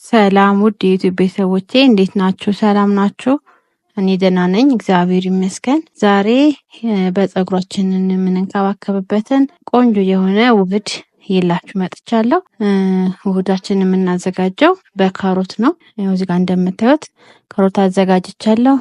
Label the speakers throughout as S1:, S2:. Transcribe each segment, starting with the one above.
S1: ሰላም ውድ የዩቲዩብ ቤተሰቦቼ እንዴት ናችሁ? ሰላም ናችሁ? እኔ ደህና ነኝ፣ እግዚአብሔር ይመስገን። ዛሬ በፀጉራችንን የምንንከባከብበትን ቆንጆ የሆነ ውህድ ይላችሁ መጥቻለሁ። ውህዳችንን የምናዘጋጀው በካሮት ነው። ያው እዚህ ጋር እንደምታዩት ካሮት አዘጋጅቻለሁ።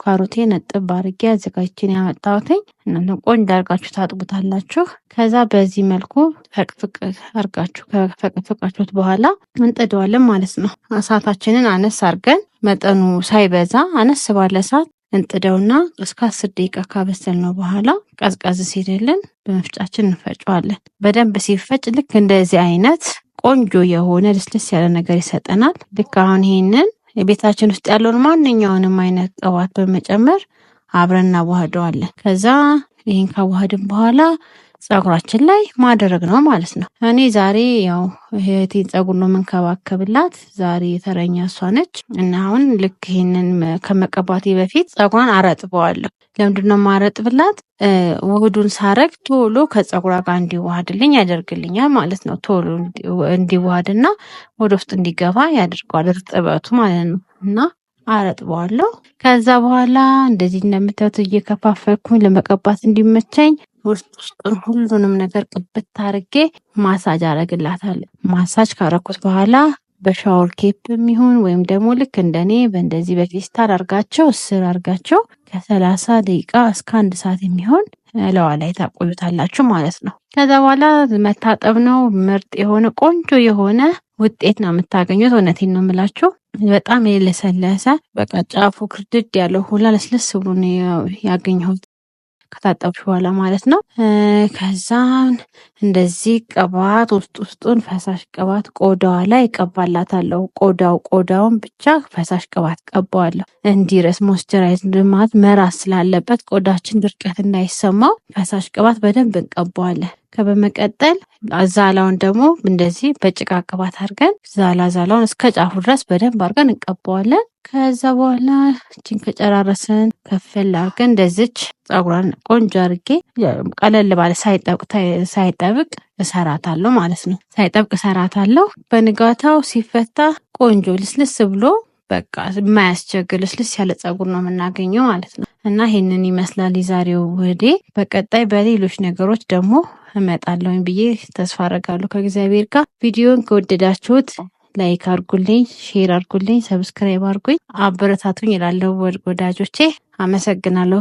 S1: ካሮቴን እጥብ አድርጌ አዘጋጅቼን ያመጣሁትኝ። እናንተ ቆንጆ አድርጋችሁ ታጥቡታላችሁ። ከዛ በዚህ መልኩ ፈቅፍቅ አድርጋችሁ ከፈቀፈቃችሁት በኋላ እንጥደዋለን ማለት ነው። እሳታችንን አነስ አድርገን መጠኑ ሳይበዛ አነስ ባለ እሳት እንጥደውና እስከ 10 ደቂቃ ካበሰልነው በኋላ ቀዝቀዝ ሲልልን በመፍጫችን እንፈጨዋለን። በደንብ ሲፈጭ ልክ እንደዚህ አይነት ቆንጆ የሆነ ልስልስ ያለ ነገር ይሰጠናል። ልክ አሁን ይሄንን የቤታችን ውስጥ ያለውን ማንኛውንም አይነት ቅባት በመጨመር አብረን እናዋህደዋለን። ከዛ ይሄን ካዋህድን በኋላ ፀጉራችን ላይ ማድረግ ነው ማለት ነው። እኔ ዛሬ ያው እህቴን ፀጉር ነው የምንከባከብላት። ዛሬ የተረኛ እሷ ነች እና አሁን ልክ ይሄንን ከመቀባቴ በፊት ፀጉሯን አረጥበዋለሁ። ለምንድነው ማረጥብላት? ውህዱን ሳረግ ቶሎ ከፀጉሯ ጋር እንዲዋሃድልኝ ያደርግልኛል ማለት ነው። ቶሎ እንዲዋሃድና ወደ ውስጥ እንዲገባ ያደርገዋል እርጥበቱ ማለት ነው። እና አረጥበዋለሁ። ከዛ በኋላ እንደዚህ እንደምታዩት እየከፋፈልኩኝ ለመቀባት እንዲመቸኝ ውስጡን ሁሉንም ነገር ቅብት አድርጌ ማሳጅ አረግላታለሁ። ማሳጅ ካረኩት በኋላ በሻወር ኬፕም ይሁን ወይም ደግሞ ልክ እንደኔ በእንደዚህ በፌስታል አርጋቸው እስር አርጋቸው ከ30 ደቂቃ እስከ 1 ሰዓት የሚሆን ለዋ ላይ ታቆዩታላችሁ ማለት ነው። ከዛ በኋላ መታጠብ ነው። ምርጥ የሆነ ቆንጆ የሆነ ውጤት ነው የምታገኙት። እውነቴን ነው የምላችሁ። በጣም የለሰለሰ በቃ ጫፉ ክርድድ ያለው ሁላ ለስለስ ብሎ ነው ያገኘሁት ከታጠብሽ በኋላ ማለት ነው። ከዛን እንደዚህ ቅባት ውስጡን ፈሳሽ ቅባት ቆዳዋ ላይ እቀባላታለሁ። ቆዳውን ብቻ ፈሳሽ ቅባት ቀባዋለሁ እንዲረስ ሞይስቸራይዝ ማለት መራስ ስላለበት ቆዳችን ድርቀት እንዳይሰማው ፈሳሽ ቅባት በደንብ እንቀባዋለን። ከበመቀጠል ዛላውን ደግሞ እንደዚህ በጭቃ ቅባት አድርገን ዛላውን እስከ ጫፉ ድረስ በደንብ አድርገን እንቀባዋለን። ከዛ በኋላ እቺን ከጨራረስን ከፈል አድርገን እንደዚች ፀጉሯን ቆንጆ አድርጌ ቀለል ባለ ሳይጠብቅ እሰራታለሁ ማለት ነው። ሳይጠብቅ እሰራታለሁ። በንጋታው ሲፈታ ቆንጆ ልስልስ ብሎ በቃ የማያስቸግር ልስልስ ያለ ፀጉር ነው የምናገኘው ማለት ነው። እና ይሄንን ይመስላል የዛሬው ውህዴ። በቀጣይ በሌሎች ነገሮች ደግሞ እመጣለሁኝ ብዬ ተስፋ አደርጋለሁ ከእግዚአብሔር ጋር። ቪዲዮን ከወደዳችሁት ላይክ አርጉልኝ፣ ሼር አርጉልኝ፣ ሰብስክራይብ አርጉኝ፣ አበረታቱኝ እላለሁ ወዳጆቼ። አመሰግናለሁ።